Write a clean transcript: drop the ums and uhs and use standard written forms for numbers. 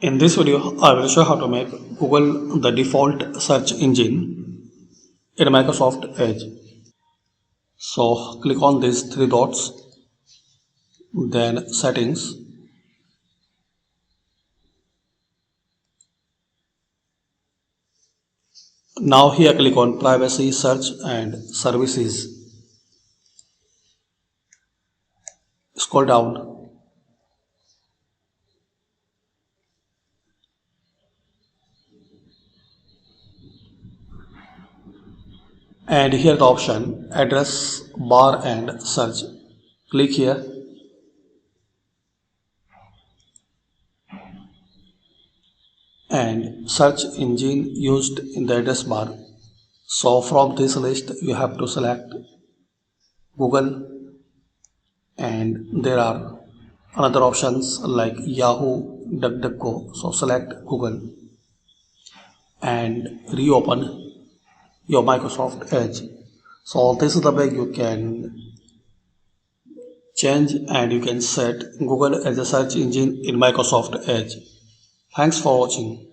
In this video, I will show how to make Google the default search engine in Microsoft Edge. So click on these three dots, then settings. Now here click on privacy, search and services. Scroll down and here the option address bar and search. Click here and search engine used in the address bar. So from this list you have to select Google, and there are another options like Yahoo, DuckDuckGo. So select Google and reopen your Microsoft Edge. So this is the way you can change and you can set Google as a search engine in Microsoft Edge. Thanks for watching.